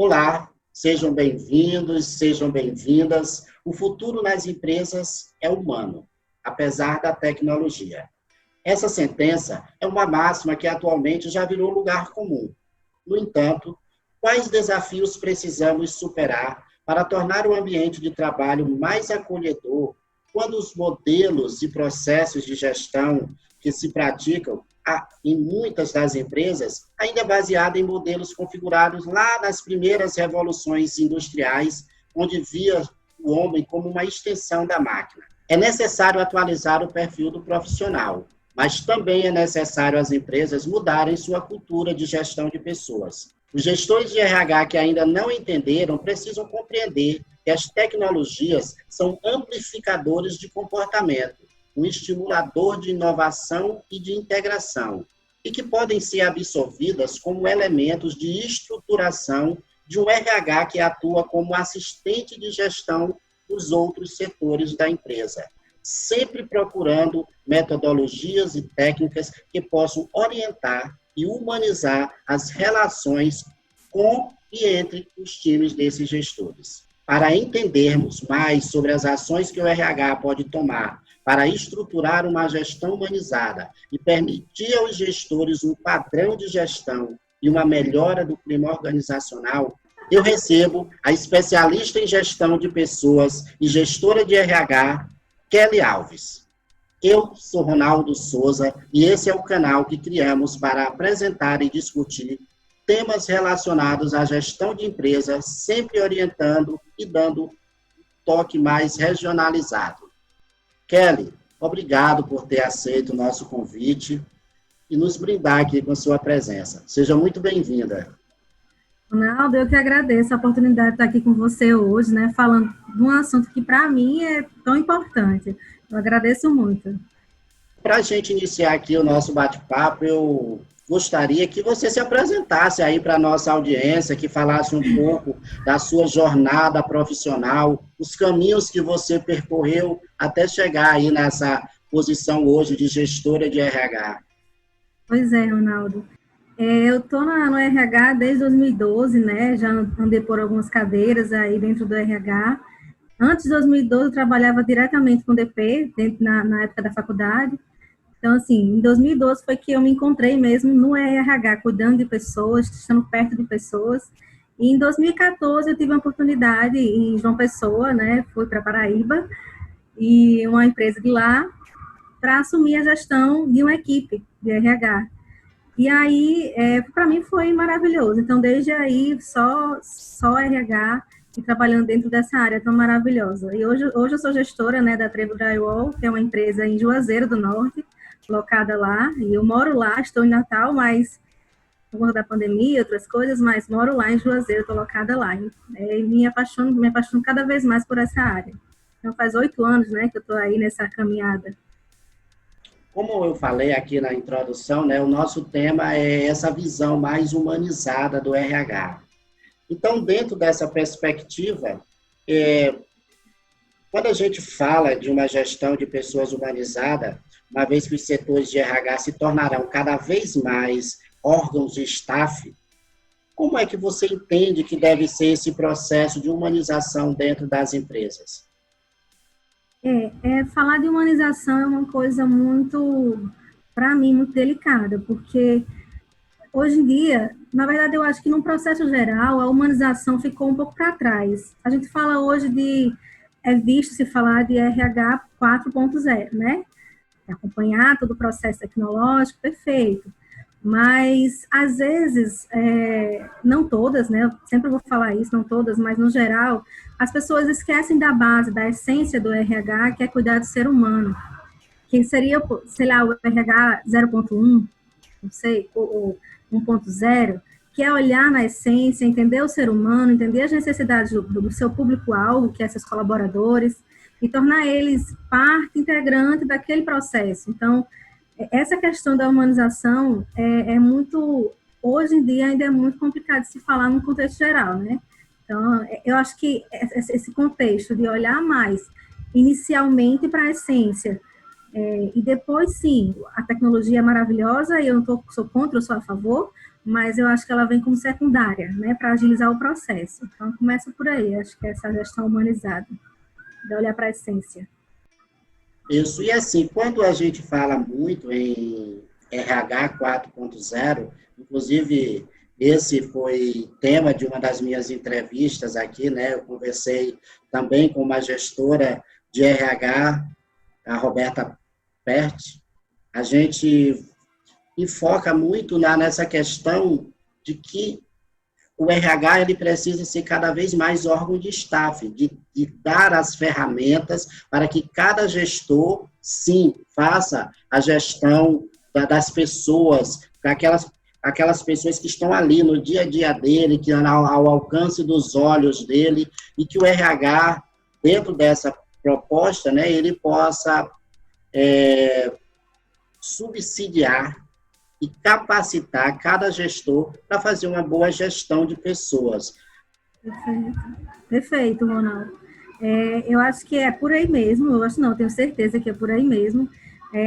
Olá, sejam bem-vindos, sejam bem-vindas. O futuro nas empresas é humano, apesar da tecnologia. Essa sentença é uma máxima que atualmente já virou lugar comum. No entanto, quais desafios precisamos superar para tornar o ambiente de trabalho mais acolhedor quando os modelos e processos de gestão que se praticam em muitas das empresas ainda é baseado em modelos configurados lá nas primeiras revoluções industriais, onde via o homem como uma extensão da máquina. É necessário atualizar o perfil do profissional, mas também é necessário as empresas mudarem sua cultura de gestão de pessoas. Os gestores de RH que ainda não entenderam precisam compreender que as tecnologias são amplificadores de comportamento, um estimulador de inovação e de integração, e que podem ser absorvidas como elementos de estruturação de um RH que atua como assistente de gestão dos outros setores da empresa, sempre procurando metodologias e técnicas que possam orientar e humanizar as relações com e entre os times desses gestores. Para entendermos mais sobre as ações que o RH pode tomar para estruturar uma gestão humanizada e permitir aos gestores um padrão de gestão e uma melhora do clima organizacional, eu recebo a especialista em gestão de pessoas e gestora de RH, Kelly Alves. Eu sou Ronaldo Souza e esse é o canal que criamos para apresentar e discutir temas relacionados à gestão de empresas, sempre orientando e dando um toque mais regionalizado. Kelly, obrigado por ter aceito o nosso convite e nos brindar aqui com sua presença. Seja muito bem-vinda. Ronaldo, eu que agradeço a oportunidade de estar aqui com você hoje, né, falando de um assunto que para mim é tão importante. Eu agradeço muito. Para a gente iniciar aqui o nosso bate-papo, eu gostaria que você se apresentasse aí para a nossa audiência, que falasse um pouco da sua jornada profissional, os caminhos que você percorreu até chegar aí nessa posição hoje de gestora de RH. Pois é, Ronaldo. Eu estou no RH desde 2012, né? Já andei por algumas cadeiras aí dentro do RH. Antes de 2012, eu trabalhava diretamente com DP, na época da faculdade. Então, assim, em 2012 foi que eu me encontrei mesmo no RH, cuidando de pessoas, estando perto de pessoas. E em 2014 eu tive uma oportunidade em João Pessoa, né? Fui para Paraíba, e uma empresa de lá, para assumir a gestão de uma equipe de RH. E aí, para mim foi maravilhoso. Então, desde aí, só RH e trabalhando dentro dessa área tão maravilhosa. E hoje eu sou gestora, né, da Trevo Drywall, que é uma empresa em Juazeiro do Norte, locada lá. E eu moro lá, estou em Natal, mas por conta da pandemia e outras coisas, mas moro lá em Juazeiro, estou locada lá. E me apaixono cada vez mais por essa área. Então, faz 8 anos, né, que eu estou aí nessa caminhada. Como eu falei aqui na introdução, né, o nosso tema é essa visão mais humanizada do RH. Então, dentro dessa perspectiva, quando a gente fala de uma gestão de pessoas humanizada, uma vez que os setores de RH se tornarão cada vez mais órgãos de staff, como é que você entende que deve ser esse processo de humanização dentro das empresas? Falar de humanização é uma coisa muito, para mim, muito delicada, porque hoje em dia, na verdade, eu acho que no processo geral, a humanização ficou um pouco para trás. A gente fala hoje é visto se falar de RH 4.0, né? Acompanhar todo o processo tecnológico, perfeito. Mas, às vezes, não todas, né? Eu sempre vou falar isso, não todas, mas no geral, as pessoas esquecem da base, da essência do RH, que é cuidar do ser humano. Que seria, sei lá, o RH 0.1, não sei, ou 1.0, que é olhar na essência, entender o ser humano, entender as necessidades do seu público-alvo, que é seus colaboradores, e tornar eles parte integrante daquele processo. Então, essa questão da humanização é muito, hoje em dia ainda é muito complicado de se falar no contexto geral, né? Então, eu acho que esse contexto de olhar mais inicialmente para a essência, e depois, sim, a tecnologia é maravilhosa, e eu não sou contra, eu sou a favor, mas eu acho que ela vem como secundária, né, para agilizar o processo. Então, começa por aí, acho que é essa gestão humanizada, de olhar para a essência. Isso, e assim, quando a gente fala muito em RH 4.0, inclusive esse foi tema de uma das minhas entrevistas aqui, né? Eu conversei também com uma gestora de RH, a Roberta Perti. A gente enfoca muito nessa questão de que o RH ele precisa ser cada vez mais órgão de staff, de dar as ferramentas para que cada gestor, sim, faça a gestão das pessoas, para aquelas pessoas que estão ali no dia a dia dele, que ao alcance dos olhos dele, e que o RH, dentro dessa proposta, né, ele possa subsidiar e capacitar cada gestor para fazer uma boa gestão de pessoas. Perfeito, perfeito, Ronaldo. Eu acho que é por aí mesmo, eu acho não, tenho certeza que é por aí mesmo.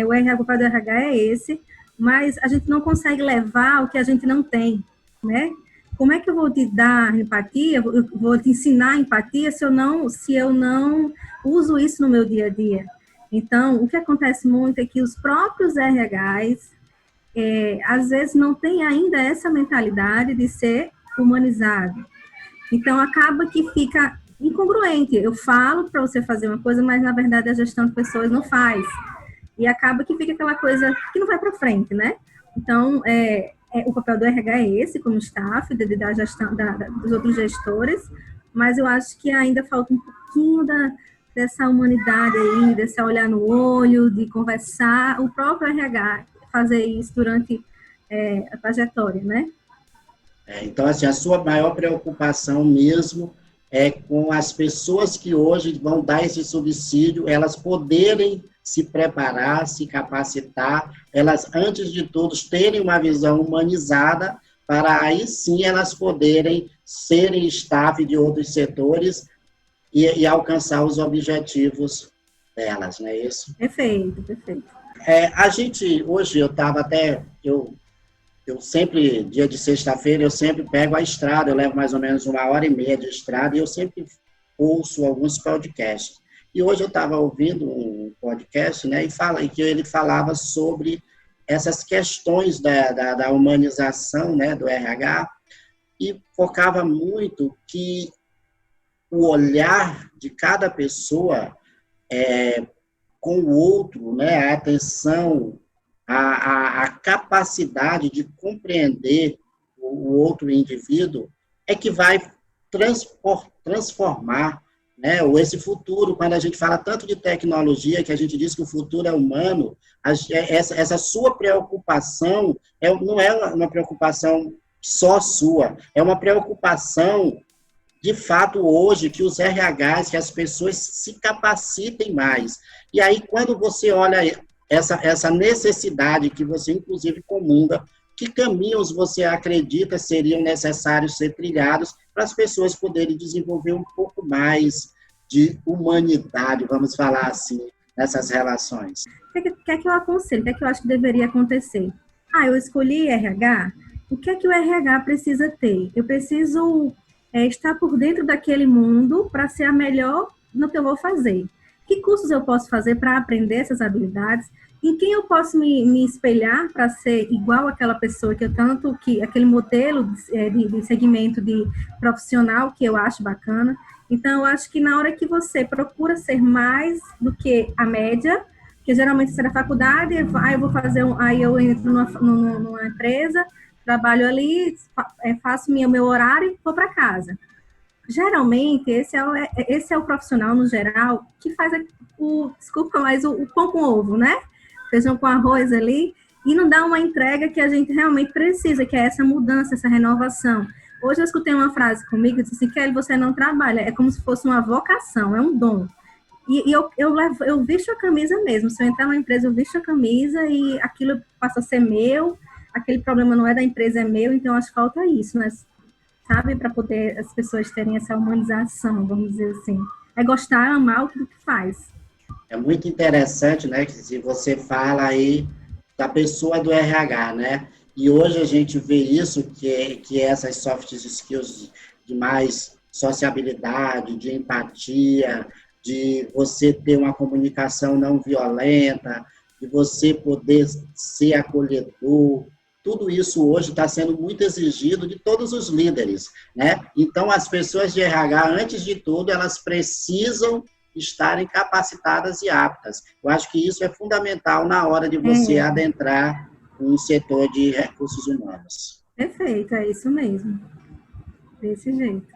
O RH, o papel do RH é esse, mas a gente não consegue levar o que a gente não tem, né? Como é que eu vou te dar empatia, eu vou te ensinar empatia se eu não uso isso no meu dia a dia? Então, o que acontece muito é que os próprios RHs, às vezes não tem ainda essa mentalidade de ser humanizado. Então, acaba que fica incongruente. Eu falo para você fazer uma coisa, mas, na verdade, a gestão de pessoas não faz. E acaba que fica aquela coisa que não vai para frente, né? Então, o papel do RH é esse, como staff, da gestão dos outros gestores, mas eu acho que ainda falta um pouquinho dessa humanidade aí, desse olhar no olho, de conversar, o próprio RH fazer isso durante a trajetória, né? Então, assim, a sua maior preocupação mesmo é com as pessoas que hoje vão dar esse subsídio, elas poderem se preparar, se capacitar, elas, antes de tudo, terem uma visão humanizada, para aí sim elas poderem serem staff de outros setores e alcançar os objetivos delas, não é isso? Perfeito, perfeito. A gente, hoje, eu sempre, dia de sexta-feira, eu sempre pego a estrada, eu levo mais ou menos 1h30 de estrada e eu sempre ouço alguns podcasts. E hoje eu estava ouvindo um podcast, né, e que ele falava sobre essas questões da humanização, né, do RH, e focava muito que o olhar de cada pessoa com o outro, né, a atenção, a capacidade de compreender o outro indivíduo é que vai transformar, né, esse futuro. Quando a gente fala tanto de tecnologia, que a gente diz que o futuro é humano, essa sua preocupação não é uma preocupação só sua, é uma preocupação, de fato, hoje, que os RHs, que as pessoas se capacitem mais. E aí, quando você olha essa necessidade que você, inclusive, comunga, que caminhos você acredita seriam necessários ser trilhados para as pessoas poderem desenvolver um pouco mais de humanidade, vamos falar assim, nessas relações? O que é que eu aconselho? O que é que eu acho que deveria acontecer? Eu escolhi RH, o que é que o RH precisa ter? Eu preciso estar por dentro daquele mundo para ser a melhor no que eu vou fazer. Que cursos eu posso fazer para aprender essas habilidades? Em quem eu posso me espelhar para ser igual àquela pessoa aquele modelo de segmento de profissional que eu acho bacana. Então, eu acho que na hora que você procura ser mais do que a média, que geralmente você é da faculdade, eu vou fazer aí eu entro numa empresa, trabalho ali, faço meu horário e vou para casa. Geralmente, esse é o profissional, no geral, que faz o pão com ovo, né? Feijão com arroz ali, e não dá uma entrega que a gente realmente precisa, que é essa mudança, essa renovação. Hoje eu escutei uma frase comigo, que disse assim, Kelly, você não trabalha, é como se fosse uma vocação, é um dom. E eu visto a camisa mesmo, se eu entrar numa empresa, eu visto a camisa e aquilo passa a ser meu, aquele problema não é da empresa, é meu, então acho que falta isso, né? Sabe, para poder as pessoas terem essa humanização, vamos dizer assim. É gostar, amar o que faz. É muito interessante, né, que se você fala aí da pessoa do RH, né? E hoje a gente vê isso, que essas soft skills de mais sociabilidade, de empatia, de você ter uma comunicação não violenta, de você poder ser acolhedor, tudo isso hoje está sendo muito exigido de todos os líderes, né? Então, as pessoas de RH, antes de tudo, elas precisam estarem capacitadas e aptas. Eu acho que isso é fundamental na hora de você adentrar um setor de recursos humanos. Perfeito, é isso mesmo. Desse jeito.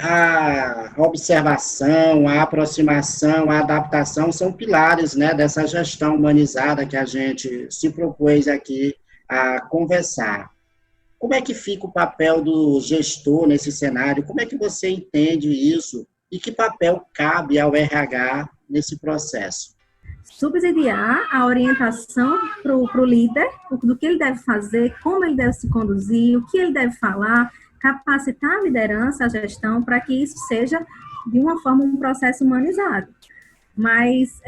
A observação, a aproximação, a adaptação são pilares, né, dessa gestão humanizada que a gente se propôs aqui a conversar. Como é que fica o papel do gestor nesse cenário? Como é que você entende isso? E que papel cabe ao RH nesse processo? Subsidiar a orientação para o líder, do que ele deve fazer, como ele deve se conduzir, o que ele deve falar, capacitar a liderança, a gestão, para que isso seja, de uma forma, um processo humanizado. Mas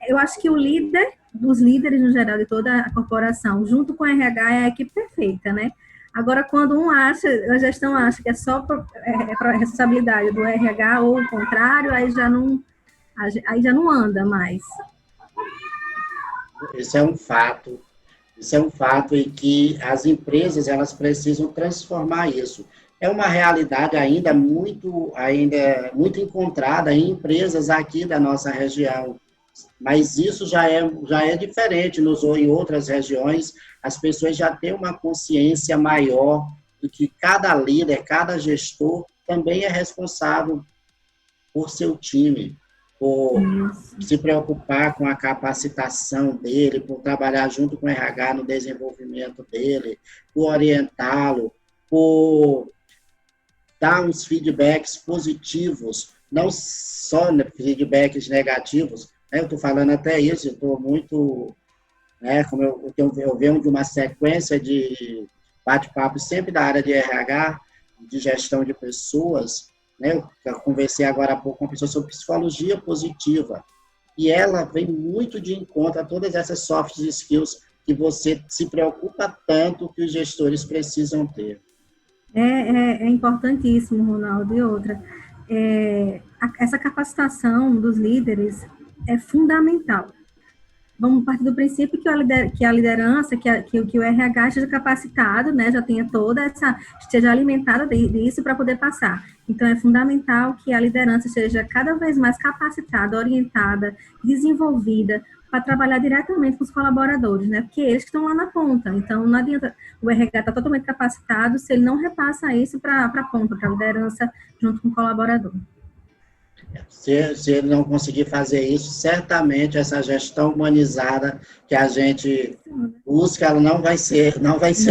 eu acho que o líder, dos líderes no geral de toda a corporação, junto com o RH, é a equipe perfeita, né? Agora, quando a gestão acha que é só responsabilidade do RH ou o contrário, aí já não anda mais. Isso é um fato. Isso é um fato e que as empresas elas precisam transformar isso. É uma realidade ainda muito encontrada em empresas aqui da nossa região, mas isso já é diferente em outras regiões. As pessoas já têm uma consciência maior de que cada líder, cada gestor também é responsável por seu time, por se preocupar com a capacitação dele, por trabalhar junto com o RH no desenvolvimento dele, por orientá-lo, por dar uns feedbacks positivos, não só feedbacks negativos. Eu estou falando até isso, eu estou muito, como eu venho de uma sequência de bate-papo sempre da área de RH, de gestão de pessoas, eu conversei agora há pouco com uma pessoa sobre psicologia positiva, e ela vem muito de encontro a todas essas soft skills que você se preocupa tanto que os gestores precisam ter. É importantíssimo, Ronaldo, e outra. Essa capacitação dos líderes é fundamental. Vamos partir do princípio que a liderança, que o RH esteja capacitado, né, já tenha esteja alimentada disso para poder passar. Então, é fundamental que a liderança esteja cada vez mais capacitada, orientada, desenvolvida, para trabalhar diretamente com os colaboradores, né, porque eles que estão lá na ponta. Então, não adianta o RH estar totalmente capacitado se ele não repassa isso para a ponta, para a liderança, junto com o colaborador. Se ele não conseguir fazer isso, certamente essa gestão humanizada que a gente busca, ela não vai ser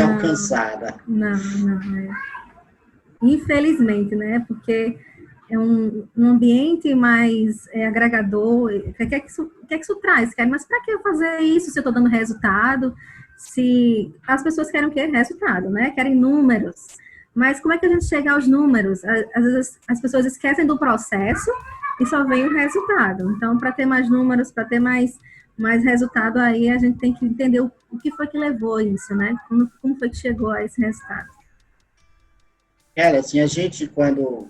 alcançada. Não. Infelizmente, né? Porque é um ambiente mais agregador. O que é que isso traz? Mas para que eu fazer isso se eu estou dando resultado? Se as pessoas querem o quê? Resultado, né? Querem números. Mas como é que a gente chega aos números? Às vezes as pessoas esquecem do processo e só vem o resultado. Então, para ter mais números, para ter mais resultado, aí a gente tem que entender o que foi que levou isso, né? Como foi que chegou a esse resultado. Assim, a gente, quando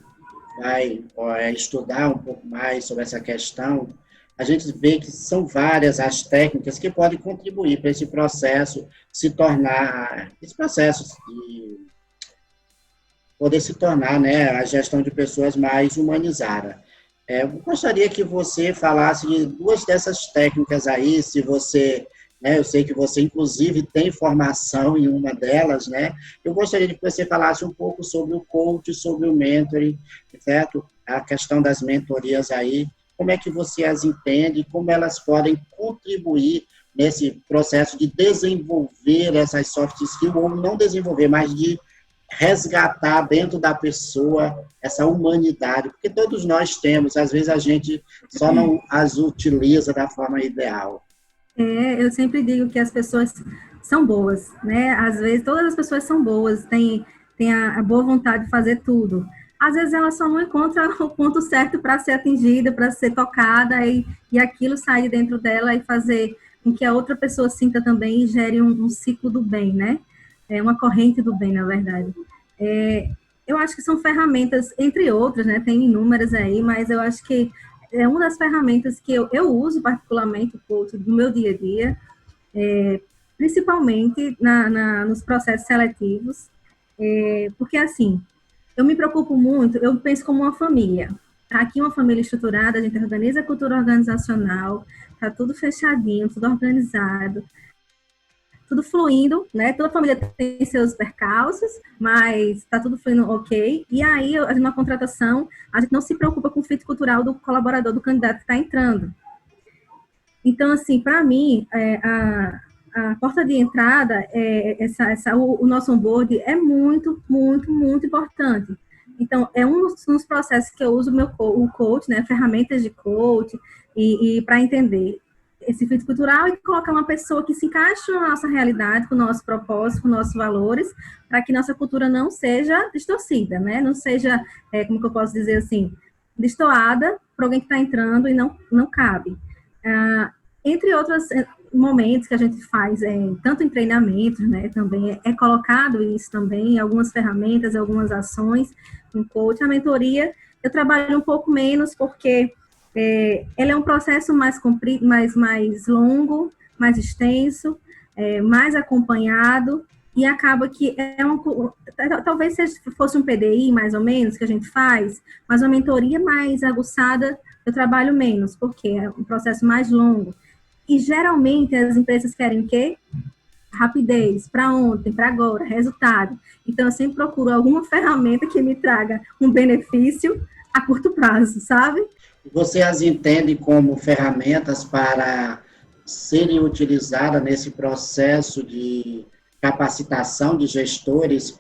vai estudar um pouco mais sobre essa questão, a gente vê que são várias as técnicas que podem contribuir para esse processo poder se tornar, né, a gestão de pessoas mais humanizada. Eu gostaria que você falasse de duas dessas técnicas aí, se você, eu sei que você, inclusive, tem formação em uma delas, né? Eu gostaria que você falasse um pouco sobre o coach, sobre o mentoring, certo? A questão das mentorias aí, como é que você as entende, como elas podem contribuir nesse processo de desenvolver essas soft skills, ou não desenvolver, mas de resgatar dentro da pessoa essa humanidade, porque todos nós temos, às vezes a gente só não as utiliza da forma ideal. Eu sempre digo que as pessoas são boas, né? Às vezes todas as pessoas são boas, têm a boa vontade de fazer tudo. Às vezes ela só não encontra o ponto certo para ser atingida, para ser tocada e aquilo sair dentro dela e fazer com que a outra pessoa sinta também e gere um ciclo do bem, né? Uma corrente do bem, na verdade. Eu acho que são ferramentas, entre outras, né? Tem inúmeras aí, mas eu acho que é uma das ferramentas que eu uso particularmente o coaching no meu dia a dia, principalmente nos processos seletivos, porque assim, eu me preocupo muito, eu penso como uma família. Tá aqui uma família estruturada, a gente organiza a cultura organizacional, tá tudo fechadinho, tudo organizado, tudo fluindo, né? Toda família tem seus percalços, mas tá tudo fluindo ok. E aí, na contratação, a gente não se preocupa com o fit cultural do colaborador, do candidato que está entrando. Então, assim, para mim, a porta de entrada, o nosso onboard é muito, muito, muito importante. Então, é um dos processos que eu uso o coach, né, ferramentas de coach, e para entender esse fit cultural e colocar uma pessoa que se encaixe na nossa realidade, com o nosso propósito, com nossos valores, para que nossa cultura não seja distorcida, né? Não seja, como que eu posso dizer assim, destoada para alguém que está entrando e não cabe. Entre outros momentos que a gente faz, tanto em treinamentos, né, também é colocado isso também, algumas ferramentas, algumas ações, um coach, a mentoria, eu trabalho um pouco menos, porque ele é um processo mais comprido, mais longo, mais extenso, mais acompanhado, e acaba que talvez fosse um PDI, mais ou menos, que a gente faz, mas uma mentoria mais aguçada, eu trabalho menos, porque é um processo mais longo. E geralmente as empresas querem o quê? Rapidez, para ontem, para agora, resultado. Então, eu sempre procuro alguma ferramenta que me traga um benefício a curto prazo, sabe? Você as entende como ferramentas para serem utilizadas nesse processo de capacitação de gestores,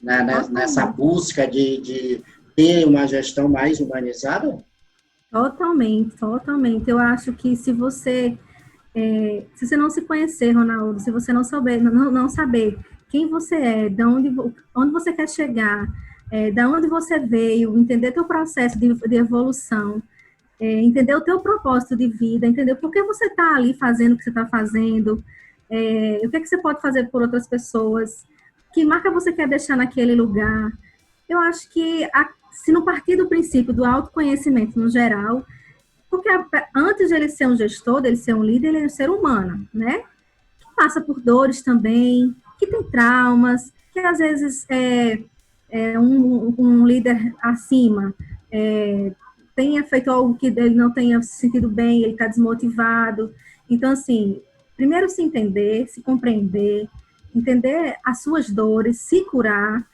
né, nessa busca de ter uma gestão mais humanizada? Totalmente, totalmente. Eu acho que se você não se conhecer, Ronaldo, se você não saber quem você é, onde você quer chegar, de onde você veio, entender teu processo de evolução, entender o teu propósito de vida, entender por que você está ali fazendo o que você está fazendo, o que é que você pode fazer por outras pessoas, que marca você quer deixar naquele lugar. Eu acho que, se não partir do princípio do autoconhecimento no geral, porque antes de ele ser um gestor, dele ser um líder, ele é um ser humano, né? Que passa por dores também, que tem traumas, que às vezes um líder acima tenha feito algo que ele não tenha se sentido bem, ele está desmotivado. Então, assim, primeiro se entender, se compreender, entender as suas dores, se curar,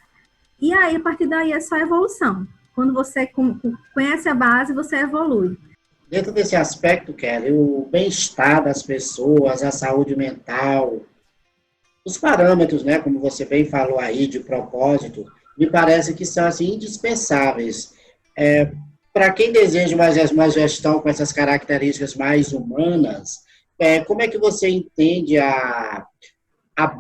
e aí, a partir daí, é só evolução. Quando você conhece a base, você evolui. Dentro desse aspecto, Kelly, o bem-estar das pessoas, a saúde mental, os parâmetros, né, como você bem falou aí, de propósito, me parece que são assim, indispensáveis. Para quem deseja uma gestão com essas características mais humanas, como é que você entende a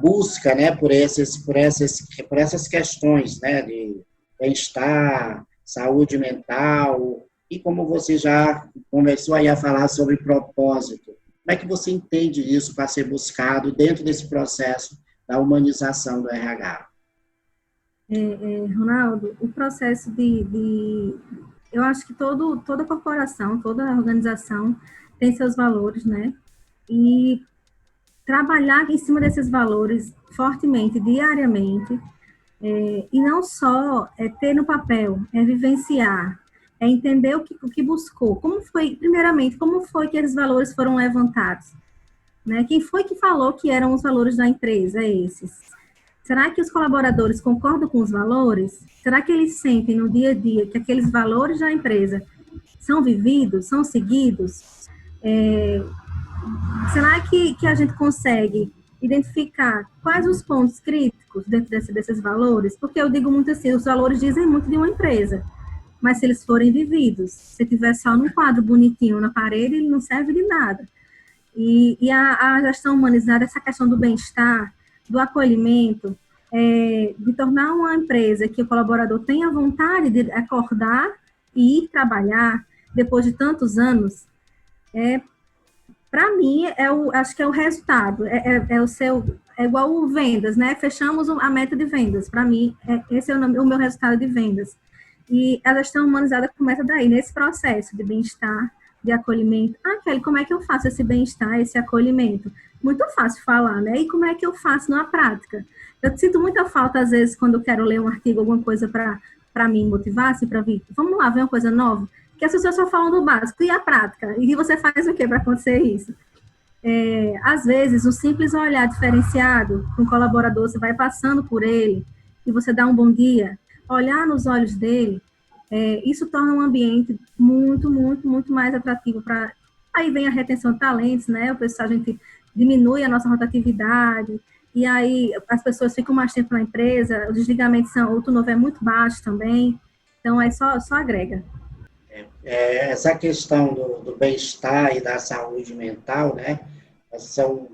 busca, né, por essas questões, né, de bem-estar, saúde mental, e como você já começou aí a falar sobre propósito, como é que você entende isso para ser buscado dentro desse processo da humanização do RH? Ronaldo, o processo eu acho que toda corporação, toda organização tem seus valores, né? E trabalhar em cima desses valores fortemente, diariamente, e não só ter no papel, vivenciar, entender o que buscou, primeiramente, como foi que esses valores foram levantados, né? Quem foi que falou que eram os valores da empresa, esses? Será que os colaboradores concordam com os valores? Será que eles sentem no dia a dia que aqueles valores da empresa são vividos, são seguidos? Será que a gente consegue identificar quais os pontos críticos dentro desses valores? Porque eu digo muito assim, os valores dizem muito de uma empresa, mas se eles forem vividos, se tiver só num quadro bonitinho na parede, ele não serve de nada. E a gestão humanizada, essa questão do bem-estar, do acolhimento, de tornar uma empresa que o colaborador tenha vontade de acordar e ir trabalhar depois de tantos anos, Para mim, acho que é o resultado, é igual o vendas, né? Fechamos a meta de vendas. Para mim, esse é o meu resultado de vendas. E a gestão humanizada começa daí, nesse processo de bem-estar, de acolhimento. Ah, Kelly, como é que eu faço esse bem-estar, esse acolhimento? Muito fácil falar, né? E como é que eu faço na prática? Eu sinto muita falta, às vezes, quando eu quero ler um artigo, alguma coisa para me motivar, assim, para vir, vamos lá, ver uma coisa nova, que as pessoas só falam do básico, e a prática? E você faz o que para acontecer isso? Às vezes, um simples olhar diferenciado com um colaborador, você vai passando por ele, e você dá um bom dia, olhar nos olhos dele, isso torna um ambiente muito, muito, muito mais atrativo para... Aí vem a retenção de talentos, né? O pessoal, a gente diminui a nossa rotatividade, e aí as pessoas ficam mais tempo na empresa, os desligamentos o turnover é muito baixo também, então aí só agrega. Essa questão do bem-estar e da saúde mental, né, são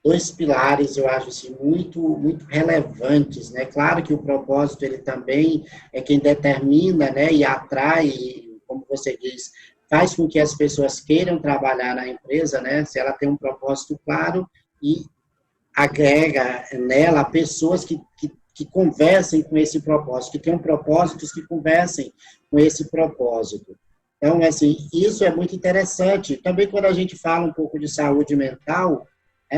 dois pilares, eu acho, assim, muito, muito relevantes, né? Claro que o propósito, ele também é quem determina, né, e atrai, como você diz, faz com que as pessoas queiram trabalhar na empresa, né, se ela tem um propósito claro e agrega nela pessoas que conversem com esse propósito, que tenham propósitos que conversem com esse propósito. Então, assim, isso é muito interessante. Também quando a gente fala um pouco de saúde mental,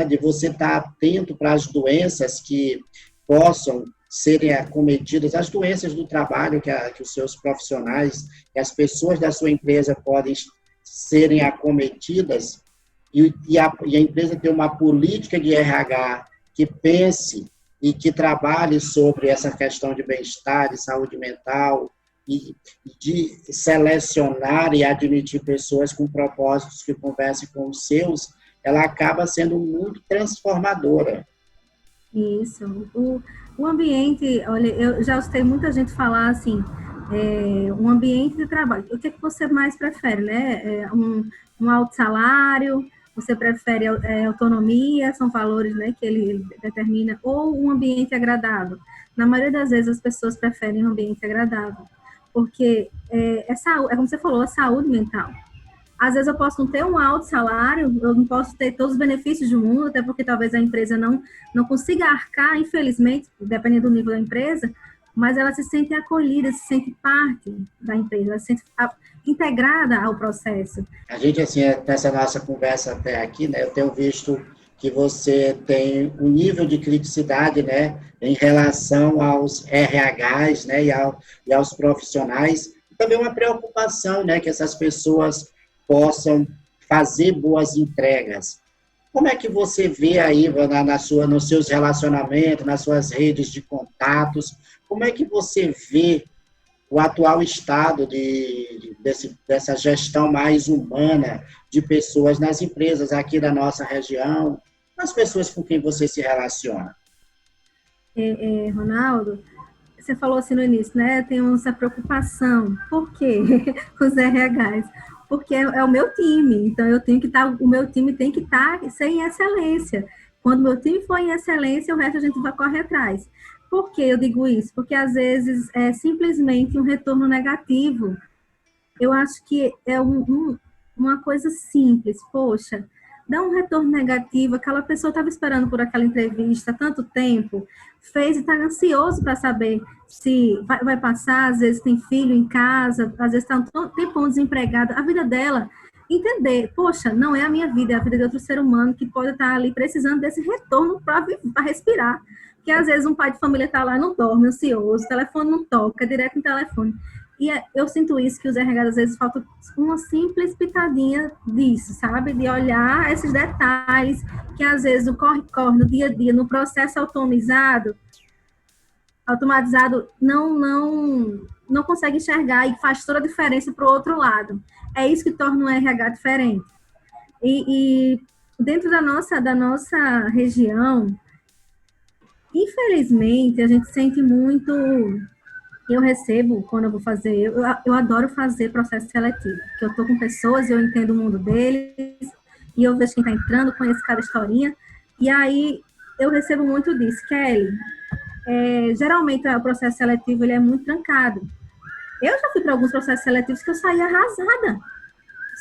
de você estar atento para as doenças que possam serem acometidas, as doenças do trabalho que os seus profissionais, que as pessoas da sua empresa podem serem acometidas, e a empresa ter uma política de RH que pense e que trabalhe sobre essa questão de bem-estar, de saúde mental, e de selecionar e admitir pessoas com propósitos que conversem com os seus, ela acaba sendo muito transformadora. Isso. O ambiente, olha, eu já escutei muita gente falar assim, um ambiente de trabalho. O que, é que você mais prefere, né? Um alto salário, você prefere autonomia, são valores, né, que ele determina, ou um ambiente agradável? Na maioria das vezes as pessoas preferem um ambiente agradável, porque é como você falou, a saúde mental. Às vezes eu posso não ter um alto salário, eu não posso ter todos os benefícios do mundo, até porque talvez a empresa não consiga arcar, infelizmente, dependendo do nível da empresa, mas ela se sente acolhida, se sente parte da empresa, ela se sente integrada ao processo. A gente, assim, nessa nossa conversa até aqui, né, eu tenho visto que você tem um nível de criticidade, né, em relação aos RHs, né, e aos profissionais, e também uma preocupação, né, que essas pessoas possam fazer boas entregas. Como é que você vê aí nos seus relacionamentos, nas suas redes de contatos, como é que você vê o atual estado dessa gestão mais humana de pessoas nas empresas aqui da nossa região, as pessoas com quem você se relaciona? Ronaldo, você falou assim no início, né? Eu tenho essa preocupação. Por quê? Com os RHs. Porque é o meu time, então eu tenho que o meu time tem que estar em excelência. Quando o meu time for em excelência, o resto a gente vai correr atrás. Por que eu digo isso? Porque às vezes é simplesmente um retorno negativo. Eu acho que é uma coisa simples, poxa, dá um retorno negativo, aquela pessoa estava esperando por aquela entrevista há tanto tempo, fez e está ansioso para saber se vai passar, às vezes tem filho em casa, às vezes está um tempão desempregado, a vida dela, entender, poxa, não é a minha vida, é a vida de outro ser humano que pode estar ali precisando desse retorno para respirar. Porque às vezes um pai de família está lá e não dorme, ansioso, o telefone não toca, é direto no telefone. E eu sinto isso, que os RHs às vezes falta uma simples pitadinha disso, sabe? De olhar esses detalhes, que às vezes o corre-corre, no dia a dia, no processo automatizado não consegue enxergar e faz toda a diferença para o outro lado. É isso que torna o RH diferente. E dentro da nossa região, infelizmente, a gente sente muito... Eu recebo, quando eu vou fazer, eu adoro fazer processo seletivo, porque eu estou com pessoas, eu entendo o mundo deles, e eu vejo quem está entrando, conheço cada historinha, e aí eu recebo muito disso. Kelly, geralmente o processo seletivo ele é muito trancado. Eu já fui para alguns processos seletivos que eu saí arrasada.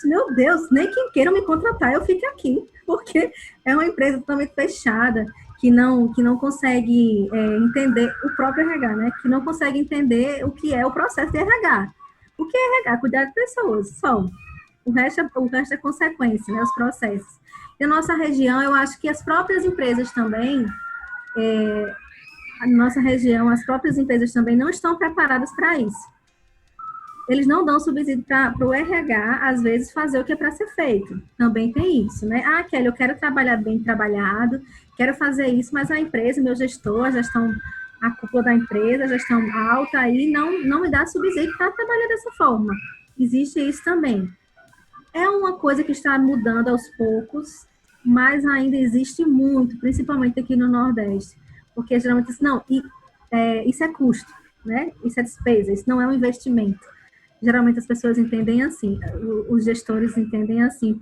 Meu Deus, nem quem queira me contratar, eu fico aqui, porque é uma empresa totalmente fechada, que não consegue entender o próprio RH, né? Que não consegue entender o que é o processo de RH. O que é RH? Cuidar de pessoas, só. O resto é consequência, né? Os processos. E na nossa região, eu acho que as próprias empresas também, na nossa região, as próprias empresas também não estão preparadas para isso. Eles não dão subsídio para o RH, às vezes, fazer o que é para ser feito. Também tem isso, né? Ah, Kelly, eu quero trabalhar bem trabalhado, quero fazer isso, mas a empresa, meu gestor, a cúpula da empresa, a gestão alta aí, não me dá subsídio para trabalhar dessa forma. Existe isso também. É uma coisa que está mudando aos poucos, mas ainda existe muito, principalmente aqui no Nordeste. Porque geralmente isso é custo, né? Isso é despesa, isso não é um investimento. Geralmente as pessoas entendem assim, os gestores entendem assim,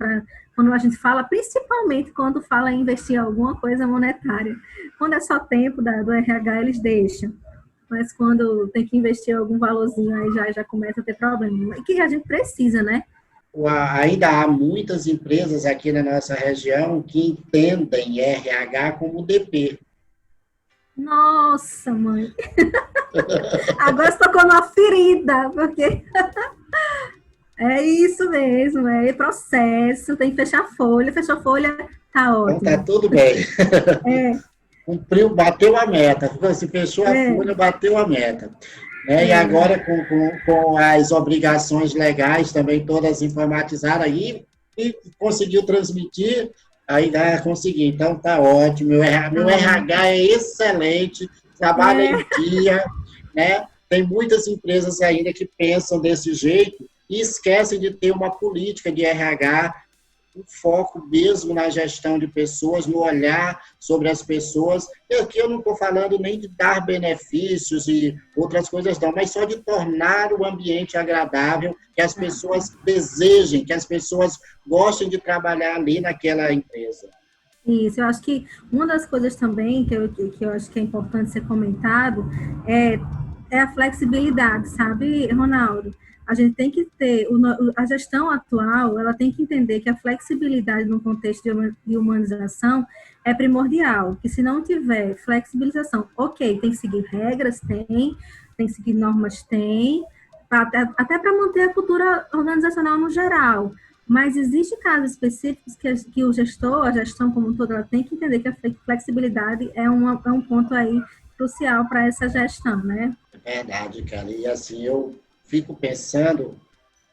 quando a gente fala, principalmente quando fala em investir em alguma coisa monetária. Quando é só tempo do RH, eles deixam. Mas quando tem que investir algum valorzinho, aí já começa a ter problema. E que a gente precisa, né? Ainda há muitas empresas aqui na nossa região que entendem RH como DP. Nossa, mãe. Agora você tocou numa ferida, porque é isso mesmo, é processo, tem que fechar a folha, fechou a folha, tá ótimo. Então, tá tudo bem. Cumpriu, bateu a meta. Se fechou a folha, bateu a meta. Né? E agora, com as obrigações legais também todas informatizadas, aí e conseguiu transmitir, aí conseguiu. Então, tá ótimo. Meu RH é excelente, trabalha em dia, né? Tem muitas empresas ainda que pensam desse jeito e esquecem de ter uma política de RH, um foco mesmo na gestão de pessoas, no olhar sobre as pessoas. E aqui eu não estou falando nem de dar benefícios e outras coisas não, mas só de tornar o ambiente agradável, que as pessoas desejem, que as pessoas gostem de trabalhar ali naquela empresa. Isso, eu acho que uma das coisas também que eu acho que é importante ser comentado é a flexibilidade, sabe, Ronaldo? A gente tem que ter, a gestão atual, ela tem que entender que a flexibilidade no contexto de humanização é primordial, que se não tiver flexibilização, ok, tem que seguir regras, tem que seguir normas, até para manter a cultura organizacional no geral, mas existem casos específicos que o gestor, a gestão como um todo, ela tem que entender que a flexibilidade é um ponto aí crucial para essa gestão, né? É verdade, cara, e assim, eu fico pensando,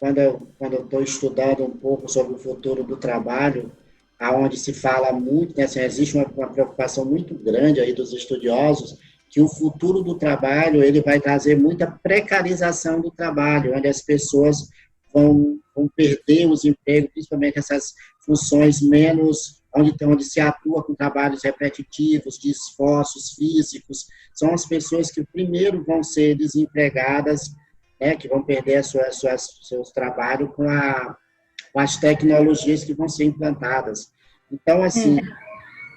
quando eu estou estudando um pouco sobre o futuro do trabalho, aonde se fala muito, né, assim, existe uma preocupação muito grande aí dos estudiosos, que o futuro do trabalho ele vai trazer muita precarização do trabalho, onde as pessoas vão perder os empregos, principalmente essas funções menos, onde se atua com trabalhos repetitivos, de esforços físicos, são as pessoas que primeiro vão ser desempregadas, né, que vão perder seus trabalhos com as tecnologias que vão ser implantadas. Então, assim,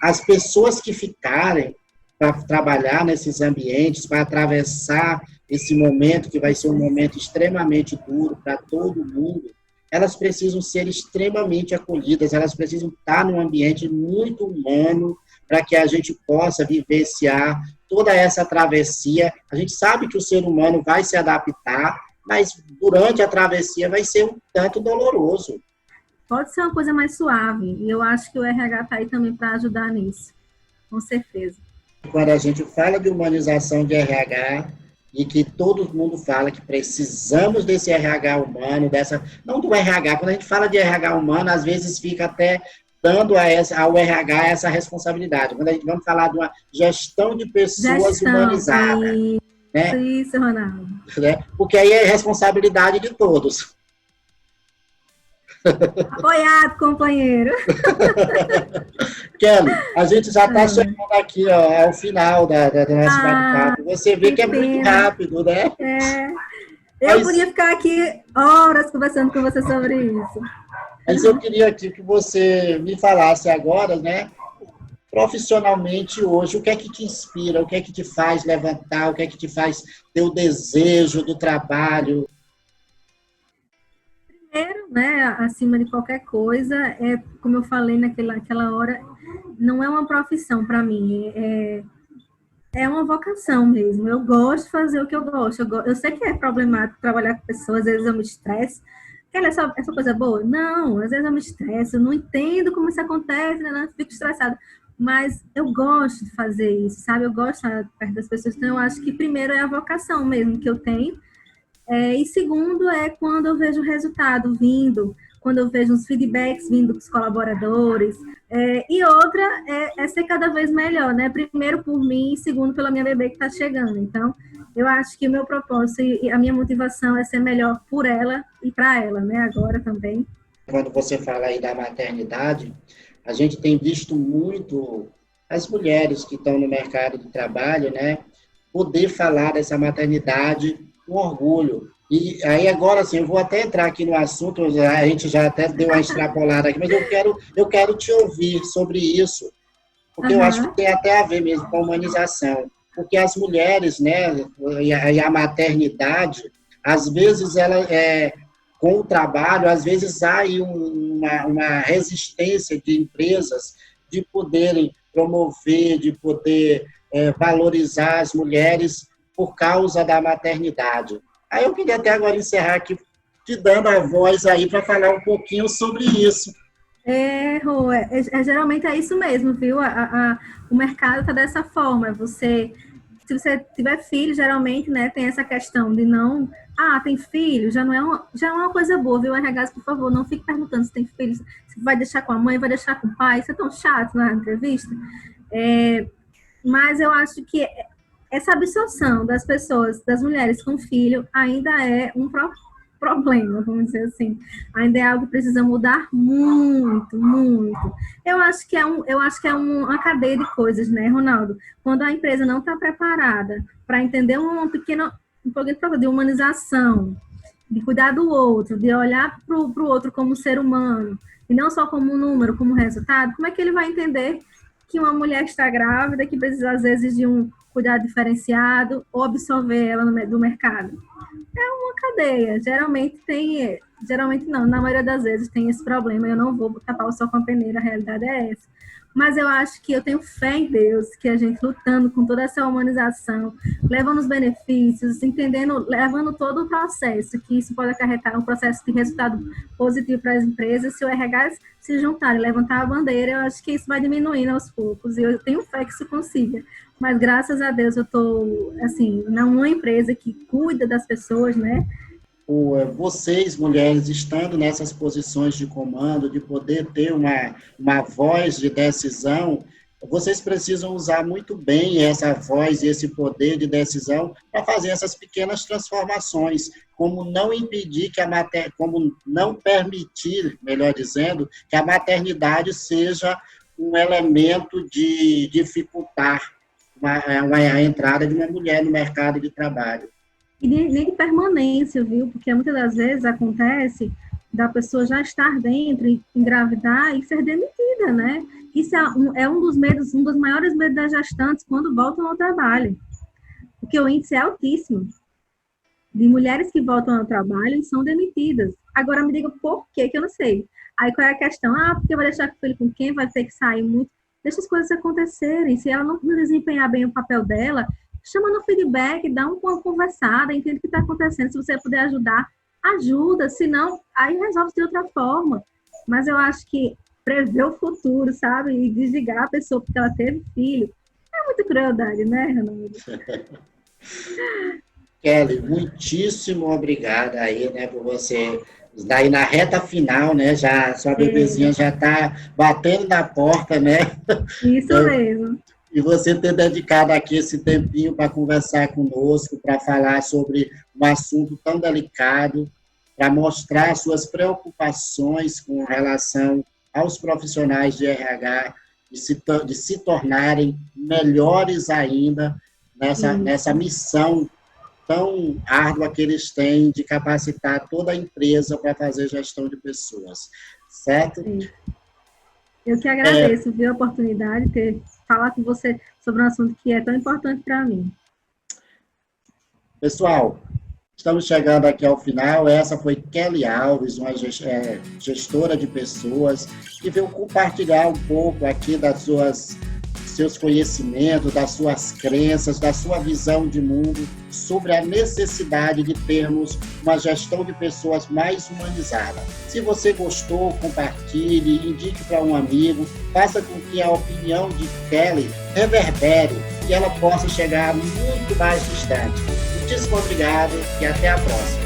as pessoas que ficarem para trabalhar nesses ambientes, para atravessar esse momento, que vai ser um momento extremamente duro para todo mundo, elas precisam ser extremamente acolhidas, elas precisam estar num ambiente muito humano para que a gente possa vivenciar toda essa travessia. A gente sabe que o ser humano vai se adaptar, mas durante a travessia vai ser um tanto doloroso. Pode ser uma coisa mais suave, e eu acho que o RH está aí também para ajudar nisso, com certeza. Quando a gente fala de humanização de RH, e que todo mundo fala que precisamos desse RH humano, não do RH, quando a gente fala de RH humano, às vezes fica até dando ao RH essa responsabilidade. Quando a gente vamos falar de uma gestão de pessoas humanizada. Né? Isso, Ronaldo. Né? Porque aí é responsabilidade de todos. Apoiado, companheiro. Kelly, a gente já está chegando aqui ao final da nossa bate-papo. Você vê que é muito rápido, né? Eu podia ficar aqui horas conversando com você sobre isso. Mas eu queria aqui que você me falasse agora, né? Profissionalmente hoje, o que é que te inspira? O que é que te faz levantar? O que é que te faz ter o desejo do trabalho? Primeiro, né, acima de qualquer coisa. É, como eu falei naquela hora, não é uma profissão para mim, é uma vocação mesmo. Eu gosto de fazer o que eu gosto. Eu sei que é problemático trabalhar com pessoas, às vezes eu me estresso. Quer essa coisa boa? Não, às vezes eu me estresso, eu não entendo como isso acontece, né? Fico estressada. Mas eu gosto de fazer isso, sabe? Eu gosto de estar perto das pessoas. Então, eu acho que primeiro é a vocação mesmo que eu tenho. E segundo é quando eu vejo o resultado vindo, quando eu vejo os feedbacks vindo dos colaboradores. E outra é ser cada vez melhor, né? Primeiro por mim e segundo pela minha bebê que está chegando. Então, eu acho que o meu propósito e a minha motivação é ser melhor por ela e para ela, né? Agora também. Quando você fala aí da maternidade, a gente tem visto muito as mulheres que estão no mercado de trabalho, né, poder falar dessa maternidade com orgulho. E aí agora, assim, eu vou até entrar aqui no assunto, a gente já até deu uma extrapolada aqui, mas eu quero te ouvir sobre isso, porque eu acho que Uhum. tem até a ver mesmo com a humanização. Porque as mulheres, né, e a maternidade, às vezes ela com o trabalho, às vezes há aí uma resistência de empresas de poderem promover, de poder valorizar as mulheres por causa da maternidade. Aí eu queria até agora encerrar aqui te dando a voz aí para falar um pouquinho sobre isso. Rô, geralmente é isso mesmo, viu? O mercado está dessa forma. Se você tiver filho, geralmente, né, tem essa questão de não. Ah, tem filho, já não é uma coisa boa, viu? RH, por favor, não fique perguntando se tem filho, se vai deixar com a mãe, vai deixar com o pai. Isso é tão chato na entrevista. É, mas eu acho que essa absorção das pessoas, das mulheres com filho, ainda é um problema, vamos dizer assim. Ainda é algo que precisa mudar muito, muito. Eu acho que é uma cadeia de coisas, né, Ronaldo? Quando a empresa não está preparada para entender um pouquinho de humanização, de cuidar do outro, de olhar para o outro como ser humano, e não só como um número, como resultado, como é que ele vai entender que uma mulher está grávida, que precisa, às vezes, de um cuidado diferenciado, ou absorver ela do mercado? É uma cadeia. Geralmente não, na maioria das vezes tem esse problema. Eu não vou tapar o sol com a peneira, a realidade é essa. Mas eu acho que eu tenho fé em Deus, que a gente lutando com toda essa humanização, levando os benefícios, entendendo, levando todo o processo, que isso pode acarretar um processo de resultado positivo para as empresas, se o RH se juntar e levantar a bandeira, eu acho que isso vai diminuindo aos poucos, e eu tenho fé que isso consiga. Mas graças a Deus eu estou, assim, numa empresa que cuida das pessoas, né? Vocês, mulheres, estando nessas posições de comando, de poder ter uma voz de decisão, vocês precisam usar muito bem essa voz e esse poder de decisão para fazer essas pequenas transformações, como não impedir como não permitir, melhor dizendo, que a maternidade seja um elemento de dificultar a entrada de uma mulher no mercado de trabalho. E nem de permanência, viu? Porque muitas das vezes acontece da pessoa já estar dentro, engravidar e ser demitida, né? Isso é um dos medos, um dos maiores medos das gestantes quando voltam ao trabalho. Porque o índice é altíssimo de mulheres que voltam ao trabalho e são demitidas. Agora me diga por quê, que eu não sei. Aí qual é a questão? Ah, porque vai deixar o filho com quem? Vai ter que sair muito. Deixa as coisas acontecerem. Se ela não desempenhar bem o papel dela, chama no feedback, dá uma conversada, entende o que está acontecendo. Se você puder ajudar, ajuda. Se não, aí resolve de outra forma. Mas eu acho que prever o futuro, sabe? E desligar a pessoa porque ela teve filho, é muita crueldade, né, Renato? Kelly, muitíssimo obrigada aí, né, por você daí na reta final, né, já sua bebezinha já está batendo na porta, né, Isso mesmo. e você ter dedicado aqui esse tempinho para conversar conosco, para falar sobre um assunto tão delicado, para mostrar suas preocupações com relação aos profissionais de RH, de se tornarem melhores ainda nessa missão tão árdua que eles têm de capacitar toda a empresa para fazer gestão de pessoas, certo? Sim. Eu que agradeço, viu, a oportunidade de falar com você sobre um assunto que é tão importante para mim. Pessoal, Estamos chegando aqui ao final. Essa foi Kelly Alves, uma gestora de pessoas, que veio compartilhar um pouco aqui seus conhecimentos, das suas crenças, da sua visão de mundo sobre a necessidade de termos uma gestão de pessoas mais humanizada. Se você gostou, compartilhe, indique para um amigo, faça com que a opinião de Kelly reverbere e ela possa chegar muito mais distante. Muitíssimo obrigado e até a próxima.